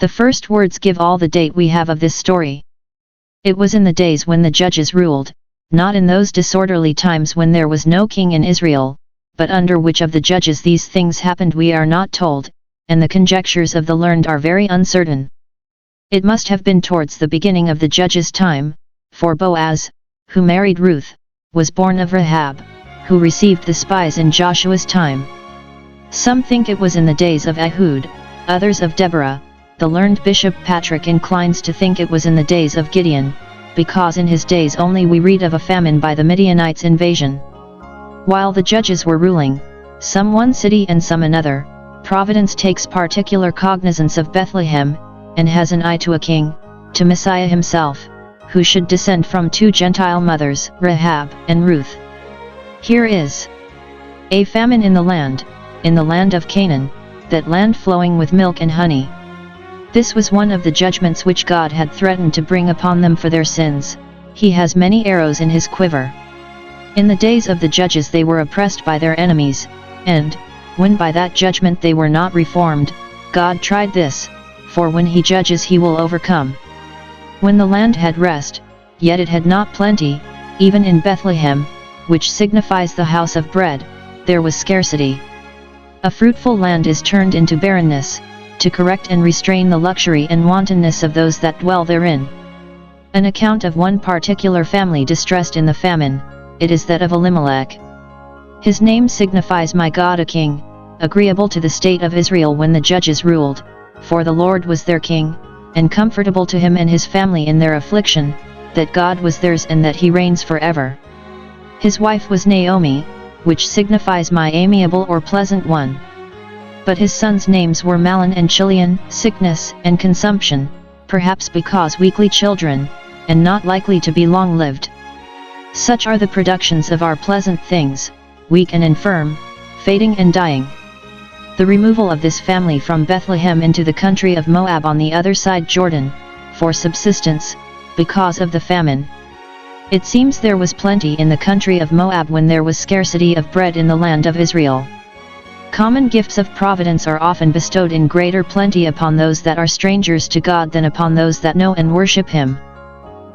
The first words give all the date we have of this story. It was in the days when the judges ruled, not in those disorderly times when there was no king in Israel, but under which of the judges these things happened we are not told, and the conjectures of the learned are very uncertain. It must have been towards the beginning of the judges' time, for Boaz, who married Ruth, was born of Rahab, who received the spies in Joshua's time. Some think it was in the days of Ehud, others of Deborah. The learned Bishop Patrick inclines to think it was in the days of Gideon, because in his days only we read of a famine by the Midianites' invasion. While the judges were ruling, some one city and some another, Providence takes particular cognizance of Bethlehem, and has an eye to a king, to Messiah himself, who should descend from two Gentile mothers, Rahab and Ruth. Here is a famine in the land of Canaan, that land flowing with milk and honey. This was one of the judgments which God had threatened to bring upon them for their sins. He has many arrows in his quiver. In the days of the judges they were oppressed by their enemies, and, when by that judgment they were not reformed, God tried this, for when he judges he will overcome. When the land had rest, yet it had not plenty, even in Bethlehem, which signifies the house of bread, there was scarcity. A fruitful land is turned into barrenness, to correct and restrain the luxury and wantonness of those that dwell therein. An account of one particular family distressed in the famine, it is that of Elimelech. His name signifies my God a king, agreeable to the state of Israel when the judges ruled, for the Lord was their king, and comfortable to him and his family in their affliction, that God was theirs and that he reigns forever. His wife was Naomi, which signifies my amiable or pleasant one. But his sons' names were Mahlon and Chilion, sickness and consumption, perhaps because weakly children, and not likely to be long-lived. Such are the productions of our pleasant things, weak and infirm, fading and dying. The removal of this family from Bethlehem into the country of Moab on the other side Jordan, for subsistence, because of the famine. It seems there was plenty in the country of Moab when there was scarcity of bread in the land of Israel. Common gifts of providence are often bestowed in greater plenty upon those that are strangers to God than upon those that know and worship him.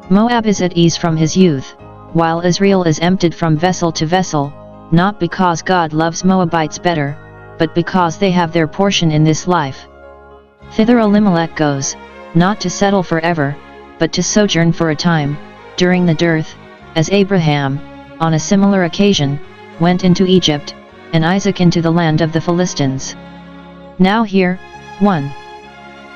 Moab is at ease from his youth, while Israel is emptied from vessel to vessel, not because God loves Moabites better, but because they have their portion in this life. Thither Elimelech goes, not to settle forever, but to sojourn for a time, during the dearth, as Abraham, on a similar occasion, went into Egypt, and Isaac into the land of the Philistines. Now here, 1.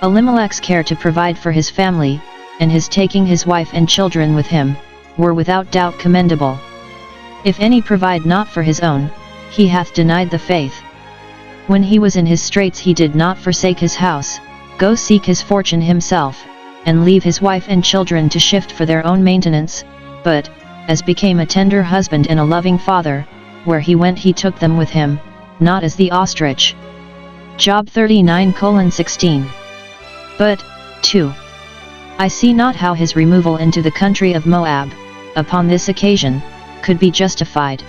Elimelech's care to provide for his family, and his taking his wife and children with him, were without doubt commendable. If any provide not for his own, he hath denied the faith. When he was in his straits he did not forsake his house, go seek his fortune himself, and leave his wife and children to shift for their own maintenance, but, as became a tender husband and a loving father, where he went he took them with him, not as the ostrich. Job 39:16. But, 2. I see not how his removal into the country of Moab, upon this occasion, could be justified.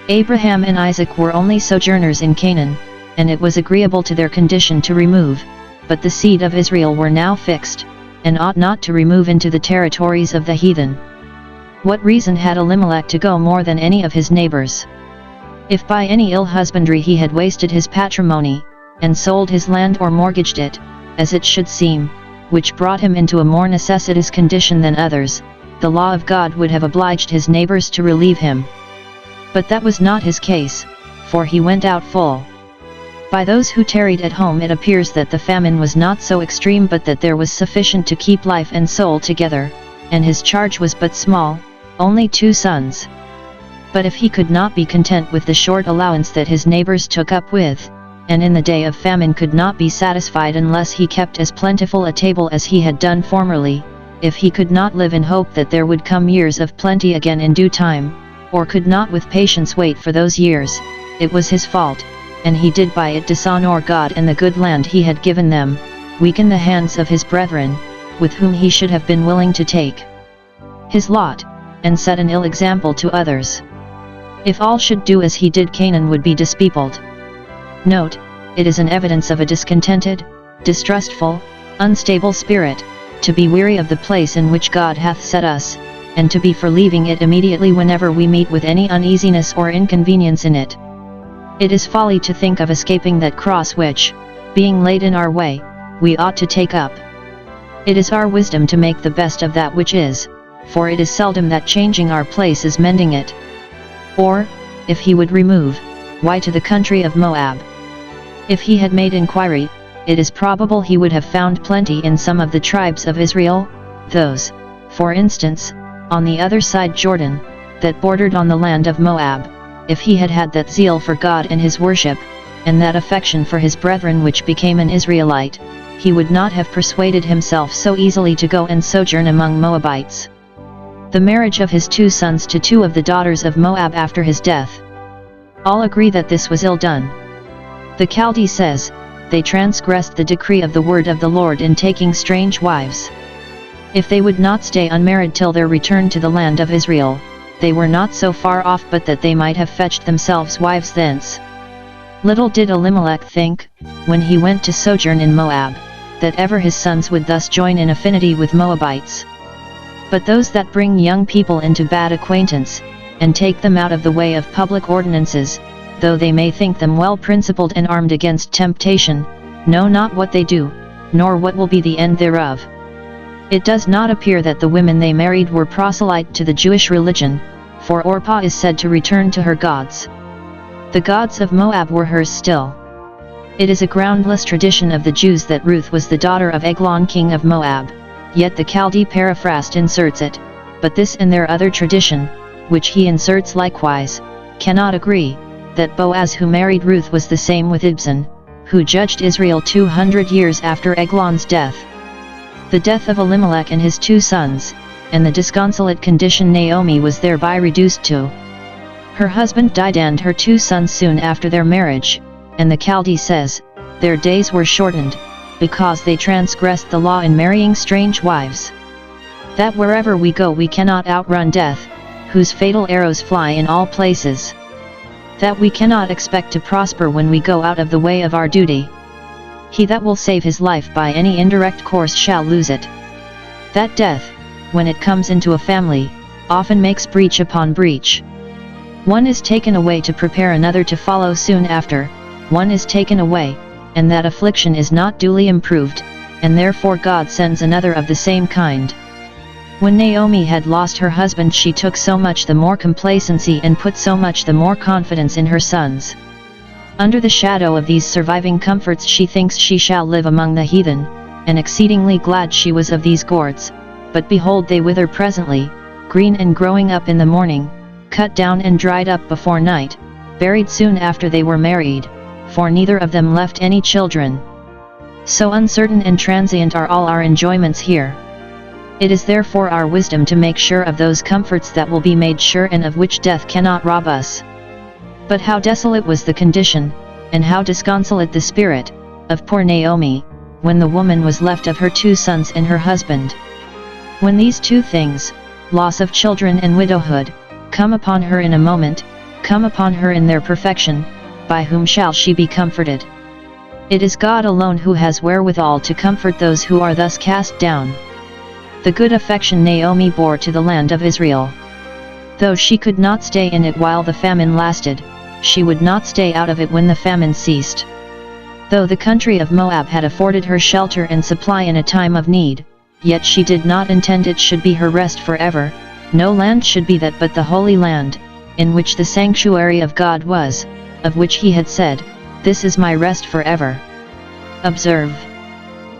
Abraham and Isaac were only sojourners in Canaan, and it was agreeable to their condition to remove, but the seed of Israel were now fixed, and ought not to remove into the territories of the heathen. What reason had Elimelech to go more than any of his neighbors? If by any ill husbandry he had wasted his patrimony, and sold his land or mortgaged it, as it should seem, which brought him into a more necessitous condition than others, the law of God would have obliged his neighbors to relieve him. But that was not his case, for he went out full. By those who tarried at home it appears that the famine was not so extreme but that there was sufficient to keep life and soul together, and his charge was but small, only 2 sons. But if he could not be content with the short allowance that his neighbors took up with, and in the day of famine could not be satisfied unless he kept as plentiful a table as he had done formerly, if he could not live in hope that there would come years of plenty again in due time, or could not with patience wait for those years, it was his fault, and he did by it dishonor God and the good land he had given them, weaken the hands of his brethren, with whom he should have been willing to take his lot, and set an ill example to others. If all should do as he did, Canaan would be dispeopled. Note, it is an evidence of a discontented, distrustful, unstable spirit, to be weary of the place in which God hath set us, and to be for leaving it immediately whenever we meet with any uneasiness or inconvenience in it. It is folly to think of escaping that cross which, being laid in our way, we ought to take up. It is our wisdom to make the best of that which is, for it is seldom that changing our place is mending it. Or, if he would remove, why to the country of Moab? If he had made inquiry, it is probable he would have found plenty in some of the tribes of Israel, those, for instance, on the other side Jordan, that bordered on the land of Moab. If he had had that zeal for God and his worship, and that affection for his brethren which became an Israelite, he would not have persuaded himself so easily to go and sojourn among Moabites. The marriage of his 2 sons to 2 of the daughters of Moab after his death. All agree that this was ill done. The Chaldee says, they transgressed the decree of the word of the Lord in taking strange wives. If they would not stay unmarried till their return to the land of Israel, they were not so far off but that they might have fetched themselves wives thence. Little did Elimelech think, when he went to sojourn in Moab, that ever his sons would thus join in affinity with Moabites. But those that bring young people into bad acquaintance, and take them out of the way of public ordinances, though they may think them well principled and armed against temptation, know not what they do, nor what will be the end thereof. It does not appear that the women they married were proselyte to the Jewish religion, for Orpah is said to return to her gods. The gods of Moab were hers still. It is a groundless tradition of the Jews that Ruth was the daughter of Eglon king of Moab, yet the Chaldee paraphrased inserts it, but this and their other tradition, which he inserts likewise, cannot agree, that Boaz who married Ruth was the same with Ibzan, who judged Israel 200 years after Eglon's death. The death of Elimelech and his 2 sons, and the disconsolate condition Naomi was thereby reduced to. Her husband died and her 2 sons soon after their marriage, and the Chaldee says, their days were shortened, because they transgressed the law in marrying strange wives. That wherever we go we cannot outrun death, whose fatal arrows fly in all places. That we cannot expect to prosper when we go out of the way of our duty. He that will save his life by any indirect course shall lose it. That death, when it comes into a family, often makes breach upon breach. One is taken away to prepare another to follow soon after, one is taken away, and that affliction is not duly improved, and therefore God sends another of the same kind. When Naomi had lost her husband she took so much the more complacency and put so much the more confidence in her sons. Under the shadow of these surviving comforts she thinks she shall live among the heathen, and exceedingly glad she was of these gourds, but behold they wither presently, green and growing up in the morning, cut down and dried up before night, buried soon after they were married, for neither of them left any children. So uncertain and transient are all our enjoyments here. It is therefore our wisdom to make sure of those comforts that will be made sure and of which death cannot rob us. But how desolate was the condition, and how disconsolate the spirit, of poor Naomi, when the woman was left of her 2 sons and her husband. When these 2 things, loss of children and widowhood, come upon her in a moment, come upon her in their perfection, by whom shall she be comforted? It is God alone who has wherewithal to comfort those who are thus cast down. The good affection Naomi bore to the land of Israel. Though she could not stay in it while the famine lasted, she would not stay out of it when the famine ceased. Though the country of Moab had afforded her shelter and supply in a time of need, yet she did not intend it should be her rest forever. No land should be that but the Holy Land, in which the sanctuary of God was, of which he had said, "This is my rest forever." Observe.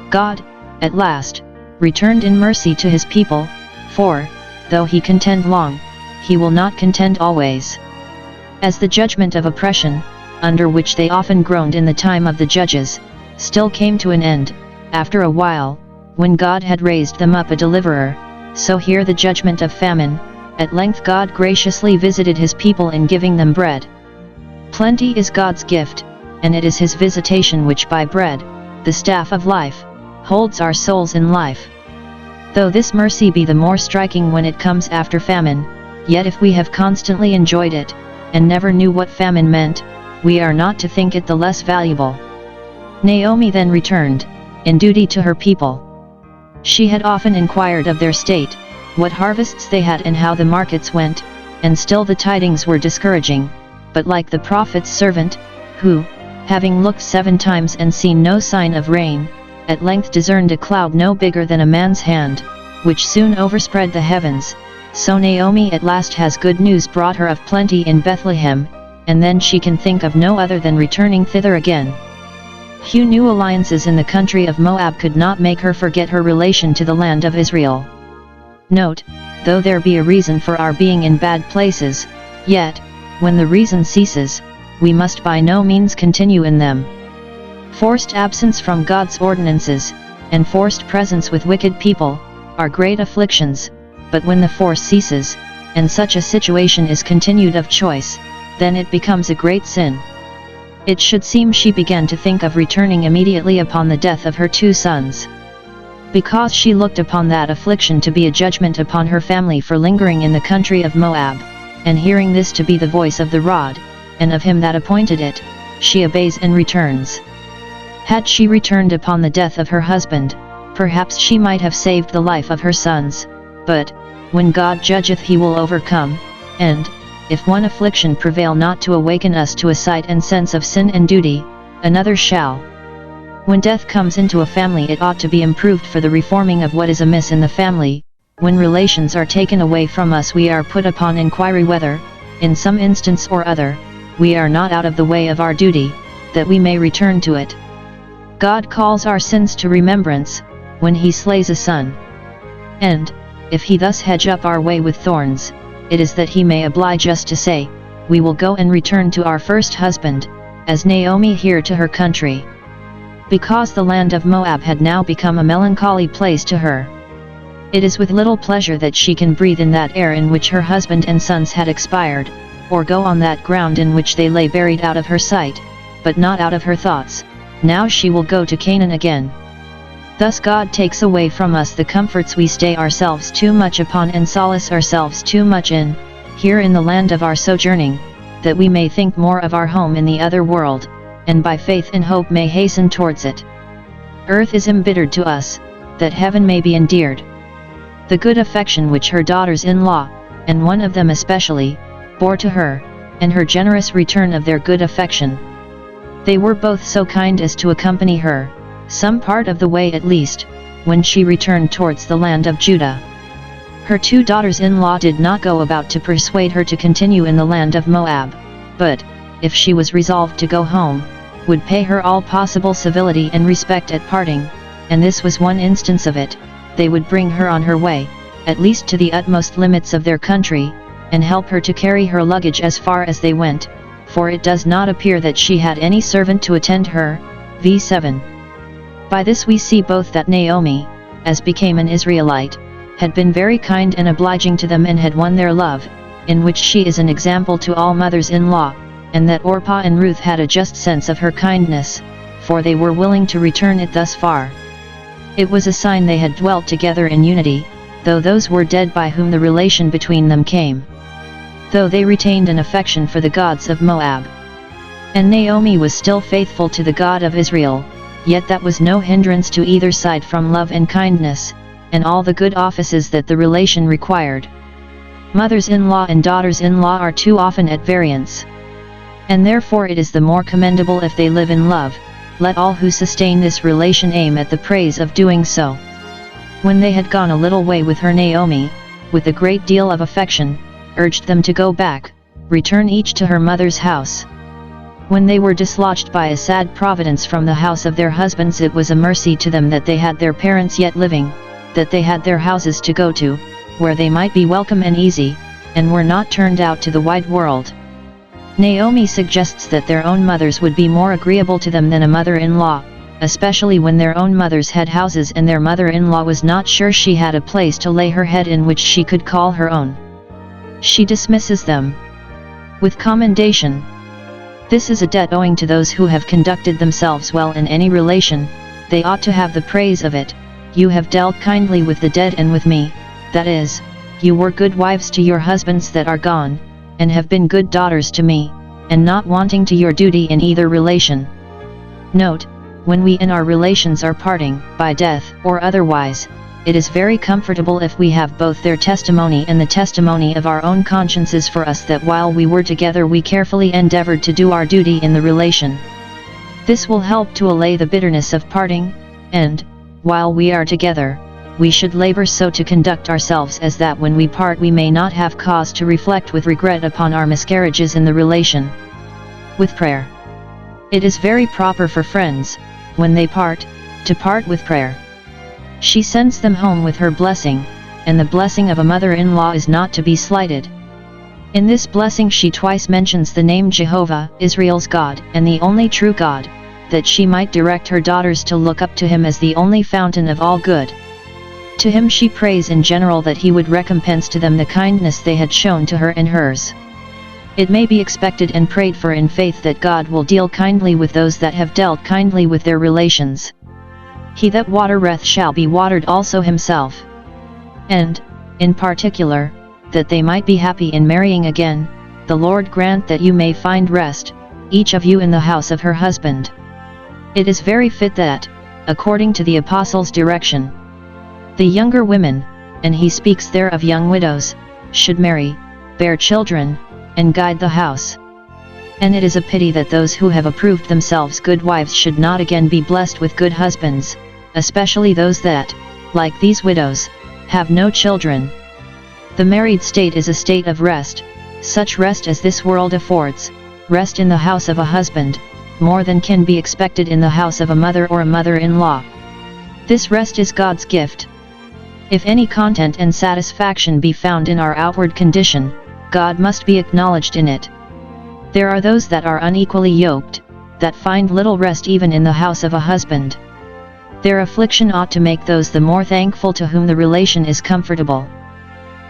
God, at last, returned in mercy to his people, for, though he contend long, he will not contend always. As the judgment of oppression, under which they often groaned in the time of the judges, still came to an end, after a while, when God had raised them up a deliverer, so here the judgment of famine, at length God graciously visited his people in giving them bread. Plenty is God's gift, and it is his visitation which by bread, the staff of life, holds our souls in life. Though this mercy be the more striking when it comes after famine, yet if we have constantly enjoyed it, and never knew what famine meant, we are not to think it the less valuable. Naomi then returned, in duty to her people. She had often inquired of their state, what harvests they had and how the markets went, and still the tidings were discouraging, but like the prophet's servant, who, having looked 7 times and seen no sign of rain, at length discerned a cloud no bigger than a man's hand, which soon overspread the heavens, so Naomi at last has good news brought her of plenty in Bethlehem, and then she can think of no other than returning thither again. Few new alliances in the country of Moab could not make her forget her relation to the land of Israel. Note, though there be a reason for our being in bad places, yet, when the reason ceases, we must by no means continue in them. Forced absence from God's ordinances, and forced presence with wicked people, are great afflictions, but when the force ceases, and such a situation is continued of choice, then it becomes a great sin. It should seem she began to think of returning immediately upon the death of her 2 sons. Because she looked upon that affliction to be a judgment upon her family for lingering in the country of Moab, and hearing this to be the voice of the rod, and of him that appointed it, she obeys and returns. Had she returned upon the death of her husband, perhaps she might have saved the life of her sons, but, when God judgeth he will overcome, and, if one affliction prevail not to awaken us to a sight and sense of sin and duty, another shall. When death comes into a family it ought to be improved for the reforming of what is amiss in the family. When relations are taken away from us we are put upon inquiry whether, in some instance or other, we are not out of the way of our duty, that we may return to it. God calls our sins to remembrance, when he slays a son. And, if he thus hedge up our way with thorns, it is that he may oblige us to say, we will go and return to our first husband, as Naomi here to her country. Because the land of Moab had now become a melancholy place to her. It is with little pleasure that she can breathe in that air in which her husband and sons had expired, or go on that ground in which they lay buried out of her sight, but not out of her thoughts. Now she will go to Canaan again. Thus God takes away from us the comforts we stay ourselves too much upon and solace ourselves too much in, here in the land of our sojourning, that we may think more of our home in the other world, and by faith and hope may hasten towards it. Earth is embittered to us, that heaven may be endeared. The good affection which her daughters-in-law, and one of them especially, bore to her, and her generous return of their good affection. They were both so kind as to accompany her, some part of the way at least, when she returned towards the land of Judah. Her 2 daughters-in-law did not go about to persuade her to continue in the land of Moab, but, if she was resolved to go home, would pay her all possible civility and respect at parting, and this was one instance of it. They would bring her on her way, at least to the utmost limits of their country, and help her to carry her luggage as far as they went, for it does not appear that she had any servant to attend her. v7. By this we see both that Naomi, as became an Israelite, had been very kind and obliging to them and had won their love, in which she is an example to all mothers-in-law, and that Orpah and Ruth had a just sense of her kindness, for they were willing to return it thus far. It was a sign they had dwelt together in unity, though those were dead by whom the relation between them came. Though they retained an affection for the gods of Moab. And Naomi was still faithful to the God of Israel, yet that was no hindrance to either side from love and kindness, and all the good offices that the relation required. Mothers-in-law and daughters-in-law are too often at variance. And therefore it is the more commendable if they live in love. Let all who sustain this relation aim at the praise of doing so. When they had gone a little way with her, Naomi, with a great deal of affection, urged them to go back, return each to her mother's house. When they were dislodged by a sad providence from the house of their husbands, it was a mercy to them that they had their parents yet living, that they had their houses to go to, where they might be welcome and easy, and were not turned out to the wide world. Naomi suggests that their own mothers would be more agreeable to them than a mother-in-law, especially when their own mothers had houses and their mother-in-law was not sure she had a place to lay her head in which she could call her own. She dismisses them with commendation. This is a debt owing to those who have conducted themselves well in any relation. They ought to have the praise of it. You have dealt kindly with the dead and with me, that is, you were good wives to your husbands that are gone, and have been good daughters to me, and not wanting to your duty in either relation. Note, when we in our relations are parting, by death or otherwise, it is very comfortable if we have both their testimony and the testimony of our own consciences for us that while we were together we carefully endeavored to do our duty in the relation. This will help to allay the bitterness of parting, and, while we are together, we should labor so to conduct ourselves as that when we part we may not have cause to reflect with regret upon our miscarriages in the relation. With prayer. It is very proper for friends, when they part, to part with prayer. She sends them home with her blessing, and the blessing of a mother-in-law is not to be slighted. In this blessing she twice mentions the name Jehovah, Israel's God, and the only true God, that she might direct her daughters to look up to him as the only fountain of all good. To him she prays in general that he would recompense to them the kindness they had shown to her and hers. It may be expected and prayed for in faith that God will deal kindly with those that have dealt kindly with their relations. He that watereth shall be watered also himself. And, in particular, that they might be happy in marrying again, the Lord grant that you may find rest, each of you in the house of her husband. It is very fit that, according to the Apostles' direction, the younger women, and he speaks there of young widows, should marry, bear children, and guide the house. And it is a pity that those who have approved themselves good wives should not again be blessed with good husbands, especially those that, like these widows, have no children. The married state is a state of rest, such rest as this world affords, rest in the house of a husband, more than can be expected in the house of a mother or a mother-in-law. This rest is God's gift. If any content and satisfaction be found in our outward condition, God must be acknowledged in it. There are those that are unequally yoked, that find little rest even in the house of a husband. Their affliction ought to make those the more thankful to whom the relation is comfortable.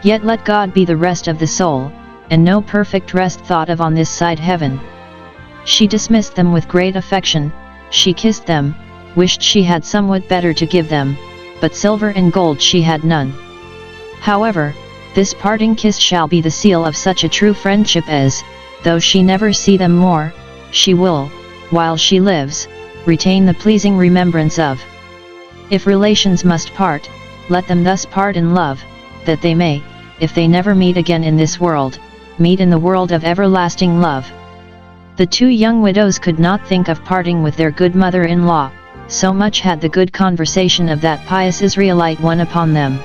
Yet let God be the rest of the soul, and no perfect rest thought of on this side heaven. She dismissed them with great affection, she kissed them, wished she had somewhat better to give them, but silver and gold she had none. However, this parting kiss shall be the seal of such a true friendship as, though she never see them more, she will, while she lives, retain the pleasing remembrance of. If relations must part, let them thus part in love, that they may, if they never meet again in this world, meet in the world of everlasting love. The two young widows could not think of parting with their good mother-in-law, so much had the good conversation of that pious Israelite won upon them.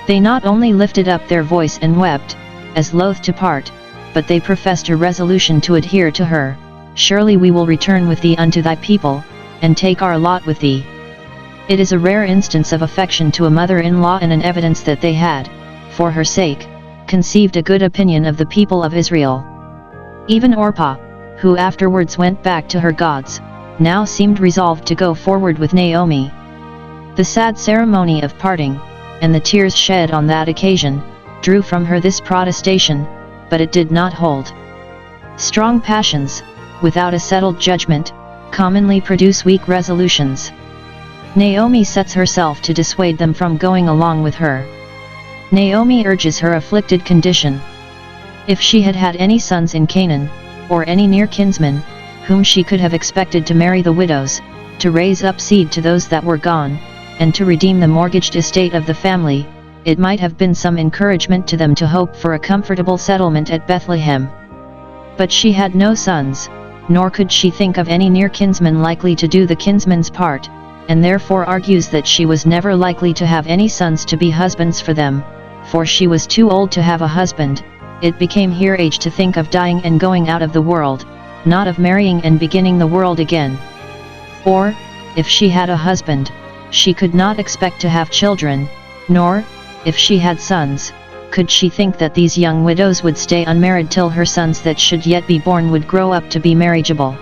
They not only lifted up their voice and wept, as loath to part, but they professed a resolution to adhere to her. Surely we will return with thee unto thy people, and take our lot with thee. It is a rare instance of affection to a mother-in-law and an evidence that they had, for her sake, conceived a good opinion of the people of Israel. Even Orpah, who afterwards went back to her gods, now seemed resolved to go forward with Naomi. The sad ceremony of parting, and the tears shed on that occasion, drew from her this protestation, but it did not hold. Strong passions, without a settled judgment, commonly produce weak resolutions. Naomi sets herself to dissuade them from going along with her. Naomi urges her afflicted condition. If she had had any sons in Canaan, or any near kinsmen, whom she could have expected to marry the widows, to raise up seed to those that were gone, and to redeem the mortgaged estate of the family, it might have been some encouragement to them to hope for a comfortable settlement at Bethlehem. But she had no sons, nor could she think of any near kinsman likely to do the kinsman's part, and therefore argues that she was never likely to have any sons to be husbands for them, for she was too old to have a husband. It became her age to think of dying and going out of the world, not of marrying and beginning the world again. Or, if she had a husband, she could not expect to have children, nor, if she had sons, could she think that these young widows would stay unmarried till her sons that should yet be born would grow up to be marriageable.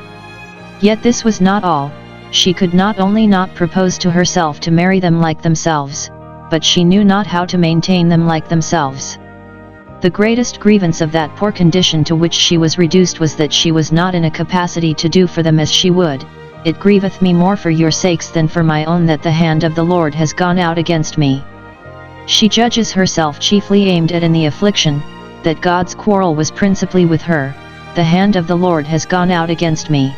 Yet this was not all. She could not only not propose to herself to marry them like themselves, but she knew not how to maintain them like themselves. The greatest grievance of that poor condition to which she was reduced was that she was not in a capacity to do for them as she would. It grieveth me more for your sakes than for my own that the hand of the Lord has gone out against me. She judges herself chiefly aimed at in the affliction, that God's quarrel was principally with her. The hand of the Lord has gone out against me.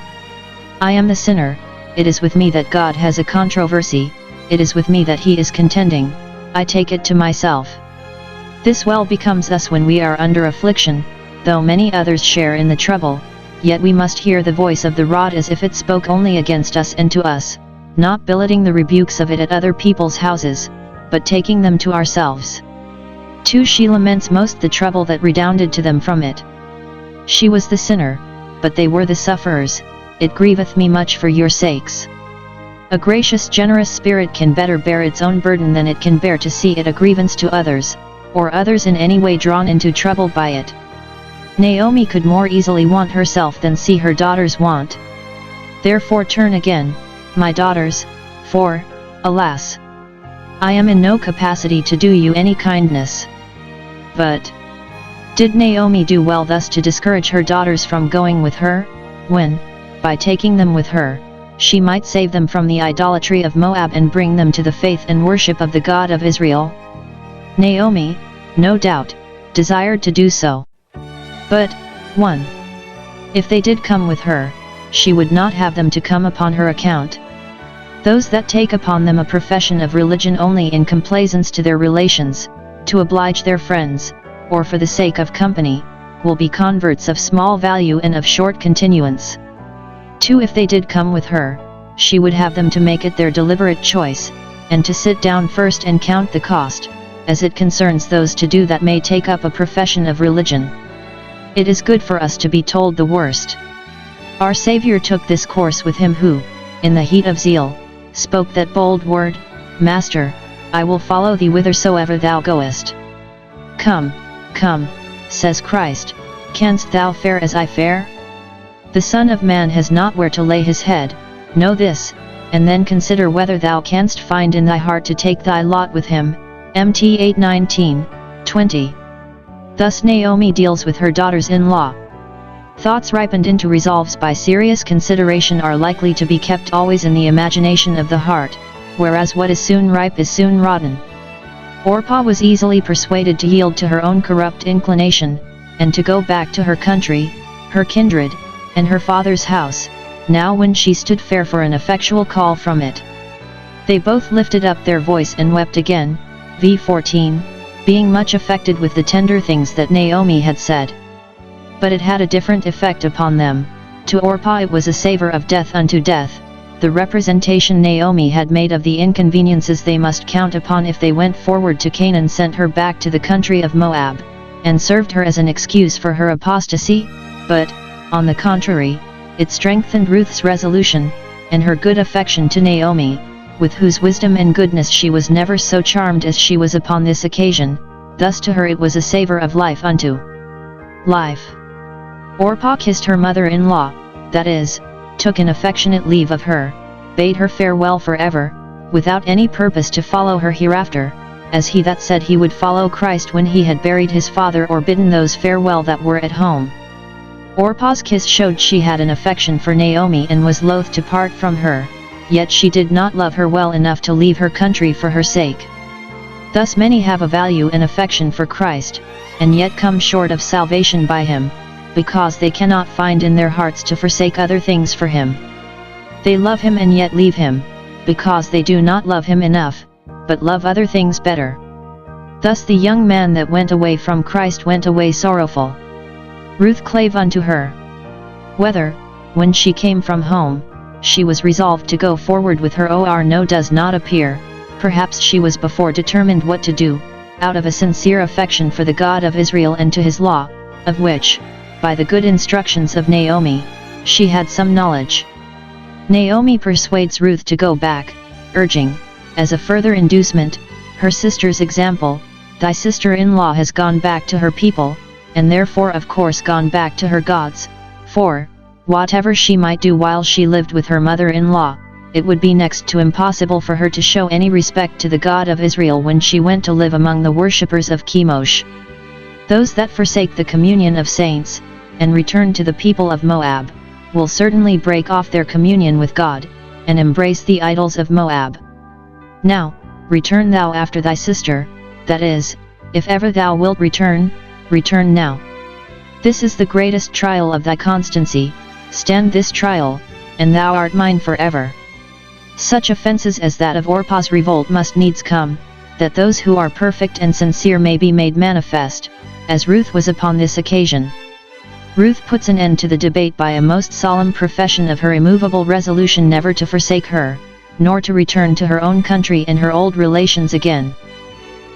I am the sinner, it is with me that God has a controversy, it is with me that he is contending, I take it to myself. This well becomes us when we are under affliction, though many others share in the trouble, yet we must hear the voice of the rod as if it spoke only against us and to us, not billeting the rebukes of it at other people's houses, but taking them to ourselves. 2. She laments most the trouble that redounded to them from it. She was the sinner, but they were the sufferers, it grieveth me much for your sakes. A gracious generous spirit can better bear its own burden than it can bear to see it a grievance to others, or others in any way drawn into trouble by it. Naomi could more easily want herself than see her daughters want. Therefore turn again, my daughters, for, alas, I am in no capacity to do you any kindness. But did Naomi do well thus to discourage her daughters from going with her, when, by taking them with her, she might save them from the idolatry of Moab and bring them to the faith and worship of the God of Israel? Naomi, no doubt, desired to do so. But, 1. If they did come with her, she would not have them to come upon her account. Those that take upon them a profession of religion only in complaisance to their relations, to oblige their friends, or for the sake of company, will be converts of small value and of short continuance. 2. If they did come with her, she would have them to make it their deliberate choice, and to sit down first and count the cost, as it concerns those to do that may take up a profession of religion. It is good for us to be told the worst. Our Saviour took this course with him who, in the heat of zeal, spoke that bold word, Master, I will follow thee whithersoever thou goest. Come, come, says Christ, canst thou fare as I fare? The Son of Man has not where to lay his head, know this, and then consider whether thou canst find in thy heart to take thy lot with him. Mt 8:19-20. Thus Naomi deals with her daughters-in-law. Thoughts ripened into resolves by serious consideration are likely to be kept always in the imagination of the heart, whereas what is soon ripe is soon rotten. Orpah was easily persuaded to yield to her own corrupt inclination, and to go back to her country, her kindred, and her father's house, now when she stood fair for an effectual call from it. They both lifted up their voice and wept again, v. 14, being much affected with the tender things that Naomi had said. But it had a different effect upon them. To Orpah it was a savor of death unto death, the representation Naomi had made of the inconveniences they must count upon if they went forward to Canaan sent her back to the country of Moab, and served her as an excuse for her apostasy, but, on the contrary, it strengthened Ruth's resolution, and her good affection to Naomi, with whose wisdom and goodness she was never so charmed as she was upon this occasion. Thus to her it was a savor of life unto life. Orpah kissed her mother-in-law, that is, took an affectionate leave of her, bade her farewell forever, without any purpose to follow her hereafter, as he that said he would follow Christ when he had buried his father or bidden those farewell that were at home. Orpah's kiss showed she had an affection for Naomi and was loath to part from her, yet she did not love her well enough to leave her country for her sake. Thus many have a value and affection for Christ, and yet come short of salvation by him, because they cannot find in their hearts to forsake other things for him. They love him and yet leave him, because they do not love him enough, but love other things better. Thus the young man that went away from Christ went away sorrowful. Ruth clave unto her. Whether, when she came from home, she was resolved to go forward with her or no does not appear, perhaps she was before determined what to do, out of a sincere affection for the God of Israel and to his law, of which, by the good instructions of Naomi, she had some knowledge. Naomi persuades Ruth to go back, urging, as a further inducement, her sister's example, thy sister-in-law has gone back to her people, and therefore of course gone back to her gods, for, whatever she might do while she lived with her mother-in-law, it would be next to impossible for her to show any respect to the God of Israel when she went to live among the worshippers of Chemosh. Those that forsake the communion of saints, and return to the people of Moab, will certainly break off their communion with God, and embrace the idols of Moab. Now, return thou after thy sister, that is, if ever thou wilt return, return now. This is the greatest trial of thy constancy, stand this trial, and thou art mine forever. Such offenses as that of Orpah's revolt must needs come, that those who are perfect and sincere may be made manifest, as Ruth was upon this occasion. Ruth puts an end to the debate by a most solemn profession of her immovable resolution never to forsake her, nor to return to her own country and her old relations again.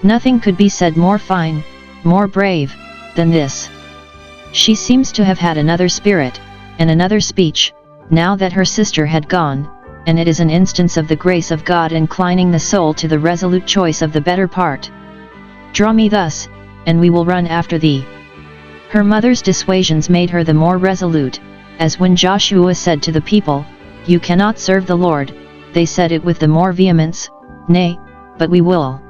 Nothing could be said more fine, more brave, than this. She seems to have had another spirit, and another speech, now that her sister had gone, and it is an instance of the grace of God inclining the soul to the resolute choice of the better part. Draw me thus, and we will run after thee. Her mother's dissuasions made her the more resolute, as when Joshua said to the people, "You cannot serve the Lord," they said it with the more vehemence, "Nay, but we will."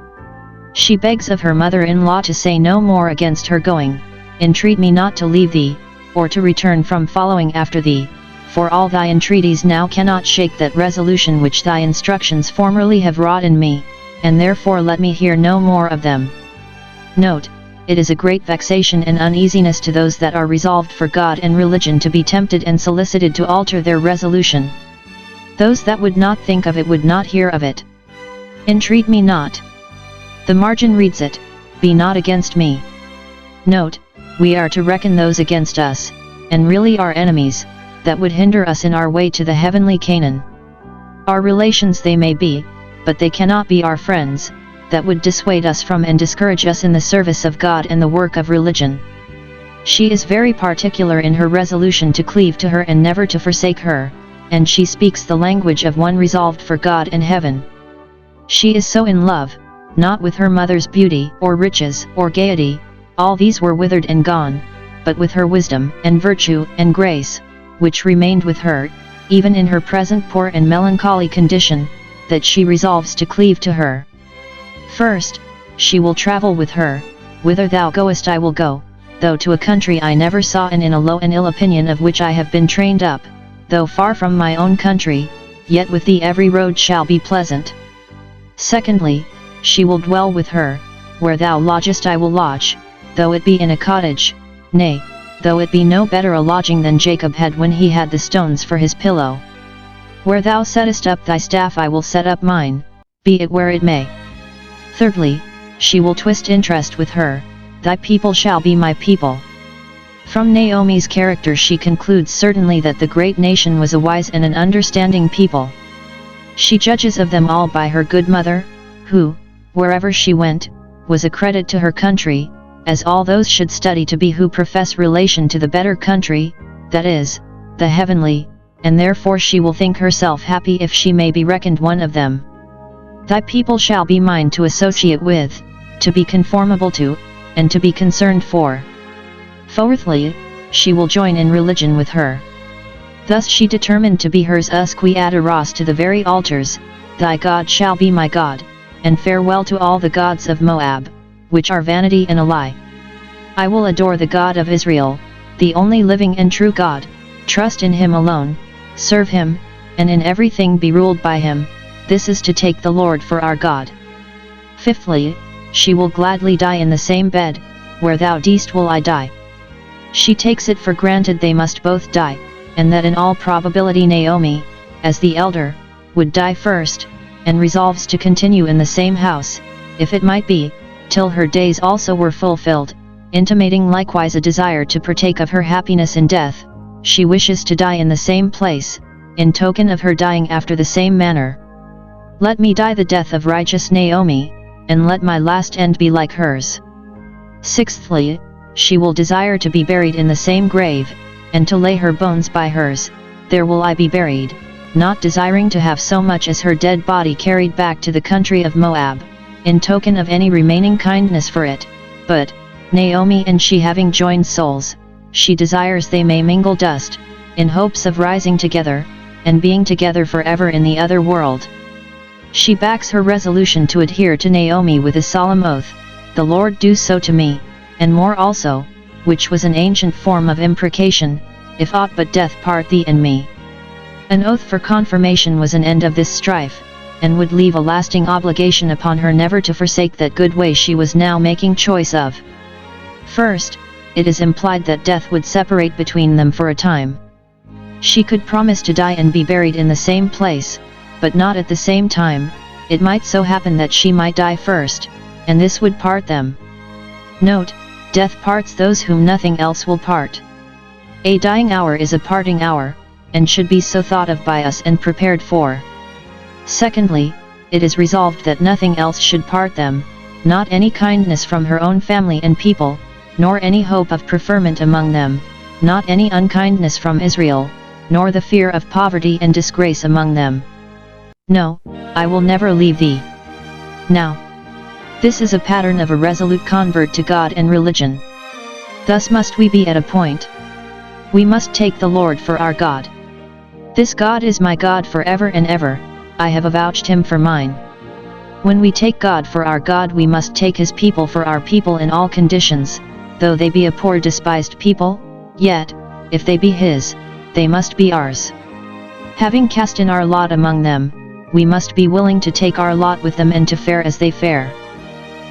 She begs of her mother-in-law to say no more against her going, "Entreat me not to leave thee, or to return from following after thee, for all thy entreaties now cannot shake that resolution which thy instructions formerly have wrought in me, and therefore let me hear no more of them." Note: it is a great vexation and uneasiness to those that are resolved for God and religion to be tempted and solicited to alter their resolution. Those that would not think of it would not hear of it. "Entreat me not." The margin reads it, "Be not against me." Note: we are to reckon those against us, and really our enemies, that would hinder us in our way to the heavenly Canaan. Our relations they may be, but they cannot be our friends, that would dissuade us from and discourage us in the service of God and the work of religion. She is very particular in her resolution to cleave to her and never to forsake her, and she speaks the language of one resolved for God and heaven. She is so in love, not with her mother's beauty, or riches, or gaiety, all these were withered and gone, but with her wisdom, and virtue, and grace, which remained with her, even in her present poor and melancholy condition, that she resolves to cleave to her. First, she will travel with her, "Whither thou goest I will go, though to a country I never saw and in a low and ill opinion of which I have been trained up, though far from my own country, yet with thee every road shall be pleasant." Secondly, she will dwell with her, "Where thou lodgest I will lodge, though it be in a cottage, nay, though it be no better a lodging than Jacob had when he had the stones for his pillow. Where thou settest up thy staff I will set up mine, be it where it may." Thirdly, she will twist interest with her, "Thy people shall be my people." From Naomi's character she concludes certainly that the great nation was a wise and an understanding people. She judges of them all by her good mother, who, wherever she went, was a credit to her country, as all those should study to be who profess relation to the better country, that is, the heavenly, and therefore she will think herself happy if she may be reckoned one of them. Thy people shall be mine to associate with, to be conformable to, and to be concerned for. Fourthly, she will join in religion with her. Thus she determined to be hers usque adoras to the very altars, "Thy God shall be my God, and farewell to all the gods of Moab, which are vanity and a lie. I will adore the God of Israel, the only living and true God, trust in him alone, serve him, and in everything be ruled by him. This is to take the Lord for our God." Fifthly, she will gladly die in the same bed, "Where thou deest will I die." She takes it for granted they must both die, and that in all probability Naomi, as the elder, would die first, and resolves to continue in the same house, if it might be, till her days also were fulfilled, intimating likewise a desire to partake of her happiness in death. She wishes to die in the same place, in token of her dying after the same manner. "Let me die the death of righteous Naomi, and let my last end be like hers." Sixthly, she will desire to be buried in the same grave, and to lay her bones by hers, "There will I be buried," not desiring to have so much as her dead body carried back to the country of Moab, in token of any remaining kindness for it, but, Naomi and she having joined souls, she desires they may mingle dust, in hopes of rising together, and being together forever in the other world. She backs her resolution to adhere to Naomi with a solemn oath, "The Lord do so to me, and more also," which was an ancient form of imprecation, "if aught but death part thee and me." An oath for confirmation was an end of this strife, and would leave a lasting obligation upon her never to forsake that good way she was now making choice of. First, it is implied that death would separate between them for a time. She could promise to die and be buried in the same place, but not at the same time. It might so happen that she might die first, and this would part them. Note, death parts those whom nothing else will part. A dying hour is a parting hour, and should be so thought of by us and prepared for. Secondly, it is resolved that nothing else should part them, not any kindness from her own family and people, nor any hope of preferment among them, not any unkindness from Israel, nor the fear of poverty and disgrace among them. No, I will never leave thee. Now, this is a pattern of a resolute convert to God and religion. Thus must we be at a point. We must take the Lord for our God. This God is my God forever and ever, I have avouched him for mine. When we take God for our God, we must take his people for our people in all conditions, though they be a poor despised people, yet, if they be his, they must be ours. Having cast in our lot among them, we must be willing to take our lot with them and to fare as they fare.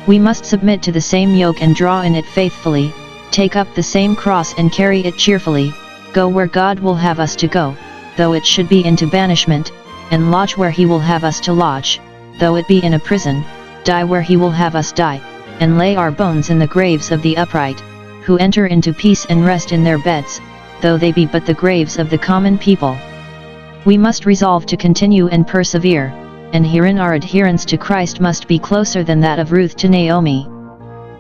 We must submit to the same yoke and draw in it faithfully, take up the same cross and carry it cheerfully, go where God will have us to go, though it should be into banishment, and lodge where he will have us to lodge, though it be in a prison, die where he will have us die, and lay our bones in the graves of the upright, who enter into peace and rest in their beds, though they be but the graves of the common people. We must resolve to continue and persevere, and herein our adherence to Christ must be closer than that of Ruth to Naomi.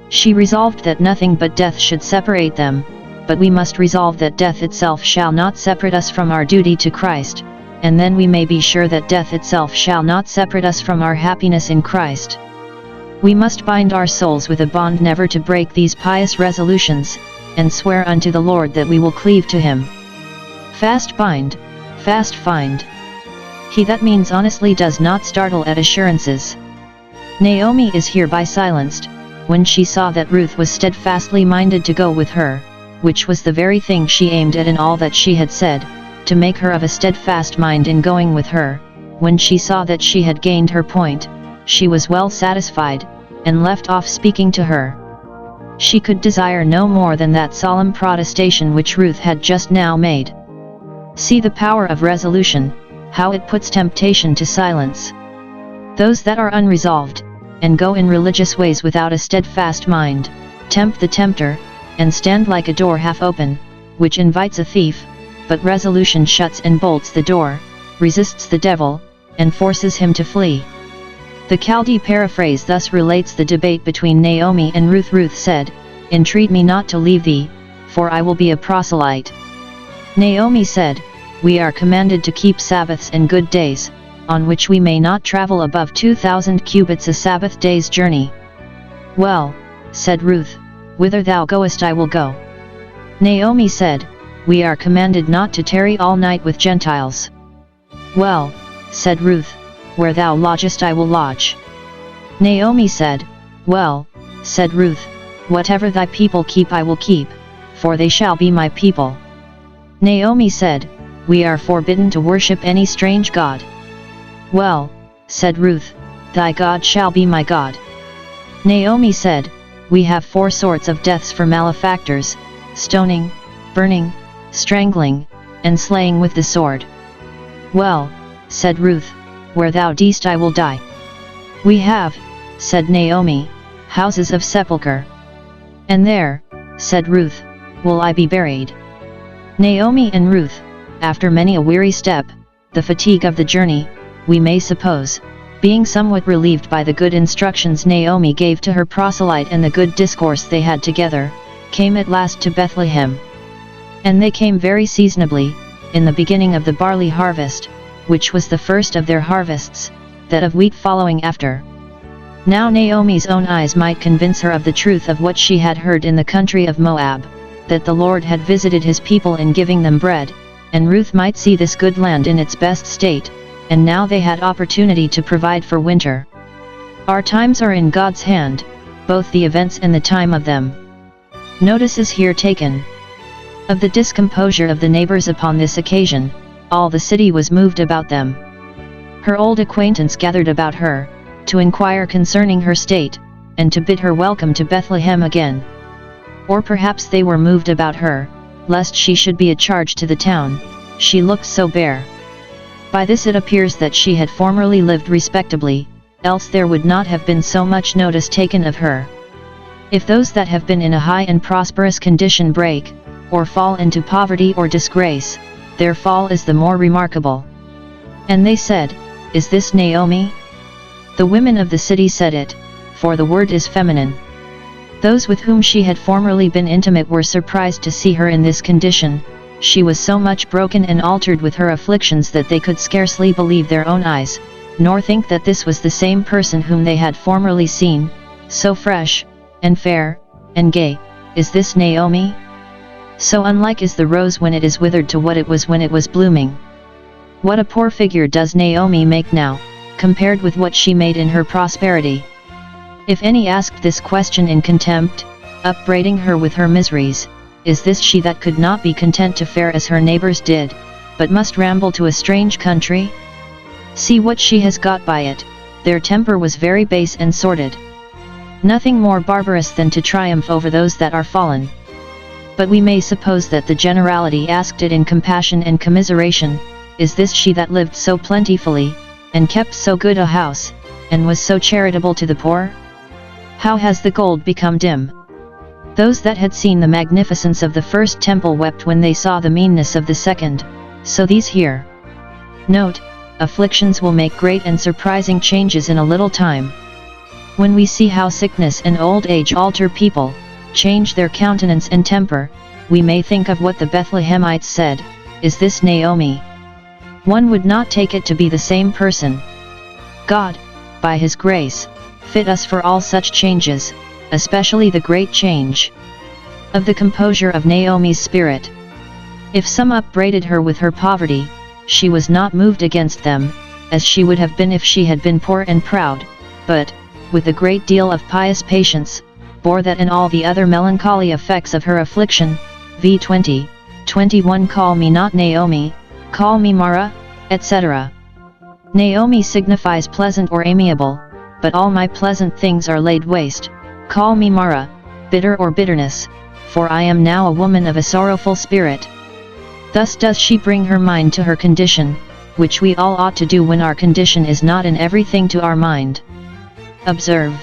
She resolved that nothing but death should separate them, but we must resolve that death itself shall not separate us from our duty to Christ, and then we may be sure that death itself shall not separate us from our happiness in Christ. We must bind our souls with a bond never to break these pious resolutions, and swear unto the Lord that we will cleave to him. Fast bind, fast find. He that means honestly does not startle at assurances. Naomi is hereby silenced, when she saw that Ruth was steadfastly minded to go with her, which was the very thing she aimed at in all that she had said, to make her of a steadfast mind in going with her. When she saw that she had gained her point, she was well satisfied, and left off speaking to her. She could desire no more than that solemn protestation which Ruth had just now made. See the power of resolution, how it puts temptation to silence. Those that are unresolved, and go in religious ways without a steadfast mind, tempt the tempter, and stand like a door half open, which invites a thief, but resolution shuts and bolts the door, resists the devil, and forces him to flee. The Chaldee paraphrase thus relates the debate between Naomi and Ruth. Ruth said, "Entreat me not to leave thee, for I will be a proselyte." Naomi said, "We are commanded to keep Sabbaths and good days, on which we may not travel above 2,000 cubits a Sabbath day's journey." "Well," said Ruth, "whither thou goest I will go." Naomi said, "We are commanded not to tarry all night with Gentiles." "Well," said Ruth, "where thou lodgest I will lodge." Naomi said, "Well," said Ruth, "whatever thy people keep I will keep, for they shall be my people." Naomi said, "We are forbidden to worship any strange god." "Well," said Ruth, "thy God shall be my God." Naomi said, "We have 4 sorts of deaths for malefactors: stoning, burning, strangling, and slaying with the sword." "Well," said Ruth, "where thou deest I will die." "We have," said Naomi, "houses of sepulchre." "And there," said Ruth, "will I be buried." Naomi and Ruth, after many a weary step, the fatigue of the journey, we may suppose, being somewhat relieved by the good instructions Naomi gave to her proselyte and the good discourse they had together, came at last to Bethlehem. And they came very seasonably, in the beginning of the barley harvest, which was the first of their harvests, that of wheat following after. Now Naomi's own eyes might convince her of the truth of what she had heard in the country of Moab, that the Lord had visited his people in giving them bread, and Ruth might see this good land in its best state, and now they had opportunity to provide for winter. Our times are in God's hand, both the events and the time of them. Notice is here taken of the discomposure of the neighbors upon this occasion. All the city was moved about them. Her old acquaintance gathered about her, to inquire concerning her state, and to bid her welcome to Bethlehem again. Or perhaps they were moved about her, lest she should be a charge to the town, she looked so bare. By this it appears that she had formerly lived respectably, else there would not have been so much notice taken of her. If those that have been in a high and prosperous condition break, or fall into poverty or disgrace, their fall is the more remarkable. And they said, Is this Naomi? The women of the city said it, for the word is feminine. Those with whom she had formerly been intimate were surprised to see her in this condition. She was so much broken and altered with her afflictions that they could scarcely believe their own eyes, nor think that this was the same person whom they had formerly seen, so fresh, and fair, and gay. Is this Naomi? So unlike is the rose when it is withered to what it was when it was blooming. What a poor figure does Naomi make now, compared with what she made in her prosperity. If any asked this question in contempt, upbraiding her with her miseries, is this she that could not be content to fare as her neighbors did, but must ramble to a strange country? See what she has got by it. Their temper was very base and sordid. Nothing more barbarous than to triumph over those that are fallen. But we may suppose that the generality asked it in compassion and commiseration, Is this she that lived so plentifully, and kept so good a house, and was so charitable to the poor? How has the gold become dim? Those that had seen the magnificence of the first temple wept when they saw the meanness of the second, so these here. Note, afflictions will make great and surprising changes in a little time. When we see how sickness and old age alter people, change their countenance and temper, we may think of what the Bethlehemites said, Is this Naomi? One would not take it to be the same person. God, by His grace, fit us for all such changes, especially the great change of the composure of Naomi's spirit. If some upbraided her with her poverty, she was not moved against them, as she would have been if she had been poor and proud, but, with a great deal of pious patience, bore that and all the other melancholy effects of her affliction. v. 20:21 Call me not Naomi, call me Mara, etc. Naomi signifies pleasant or amiable, but all my pleasant things are laid waste. Call me Mara, bitter or bitterness, for I am now a woman of a sorrowful spirit. Thus does she bring her mind to her condition, which we all ought to do when our condition is not in everything to our mind. Observe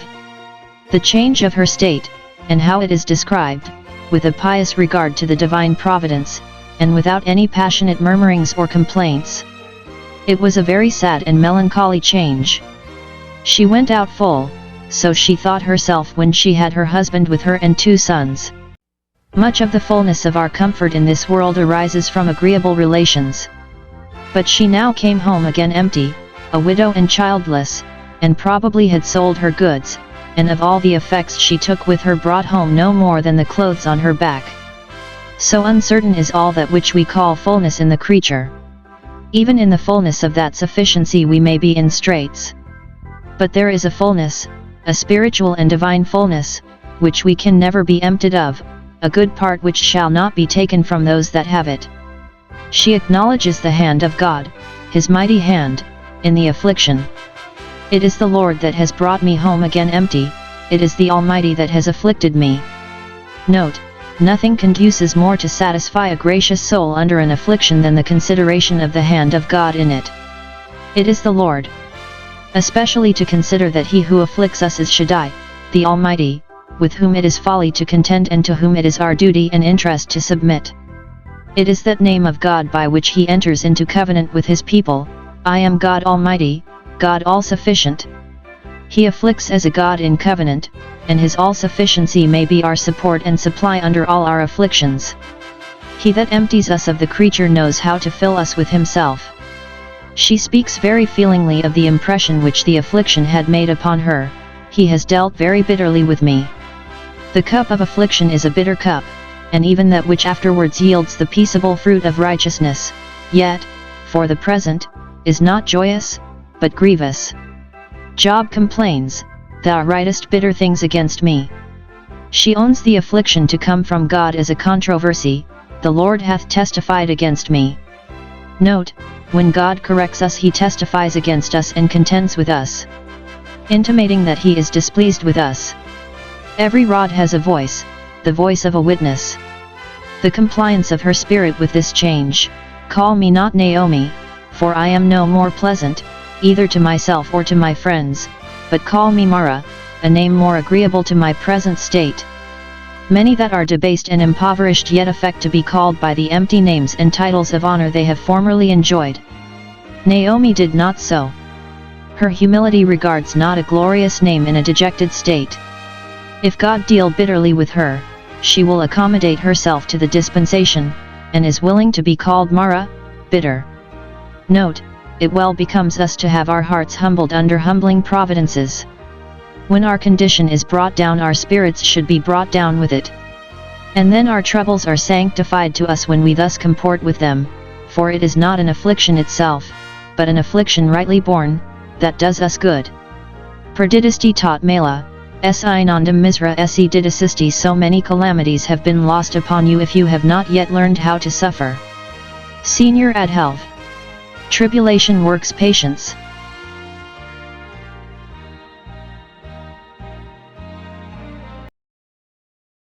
the change of her state, and how it is described, with a pious regard to the divine providence, and without any passionate murmurings or complaints. It was a very sad and melancholy change. She went out full, so she thought herself when she had her husband with her and 2 sons. Much of the fullness of our comfort in this world arises from agreeable relations. But she now came home again empty, a widow and childless, and probably had sold her goods, and of all the effects she took with her brought home no more than the clothes on her back. So uncertain is all that which we call fullness in the creature. Even in the fullness of that sufficiency we may be in straits. But there is a fullness, a spiritual and divine fullness, which we can never be emptied of, a good part which shall not be taken from those that have it. She acknowledges the hand of God, His mighty hand, in the affliction. It is the Lord that has brought me home again empty, it is the Almighty that has afflicted me. Note, nothing conduces more to satisfy a gracious soul under an affliction than the consideration of the hand of God in it. It is the Lord. Especially to consider that He who afflicts us is Shaddai, the Almighty, with whom it is folly to contend and to whom it is our duty and interest to submit. It is that name of God by which He enters into covenant with His people, I am God Almighty, God all-sufficient. He afflicts as a God in covenant, and His all-sufficiency may be our support and supply under all our afflictions. He that empties us of the creature knows how to fill us with Himself. She speaks very feelingly of the impression which the affliction had made upon her. He has dealt very bitterly with me. The cup of affliction is a bitter cup, and even that which afterwards yields the peaceable fruit of righteousness, yet, for the present, is not joyous, but grievous. Job complains, Thou writest bitter things against me. She owns the affliction to come from God as a controversy, the Lord hath testified against me. Note, when God corrects us He testifies against us and contends with us, intimating that He is displeased with us. Every rod has a voice, the voice of a witness. The compliance of her spirit with this change, call me not Naomi, for I am no more pleasant, either to myself or to my friends, but call me Mara, a name more agreeable to my present state. Many that are debased and impoverished yet affect to be called by the empty names and titles of honor they have formerly enjoyed. Naomi did not so. Her humility regards not a glorious name in a dejected state. If God deal bitterly with her, she will accommodate herself to the dispensation, and is willing to be called Mara, bitter. Note, it well becomes us to have our hearts humbled under humbling providences. When our condition is brought down, our spirits should be brought down with it. And then our troubles are sanctified to us when we thus comport with them, for it is not an affliction itself, but an affliction rightly borne, that does us good. Perdidisti tot mala, si nondum misera si didicisti. So many calamities have been lost upon you if you have not yet learned how to suffer. Senior ad health. Tribulation works patience.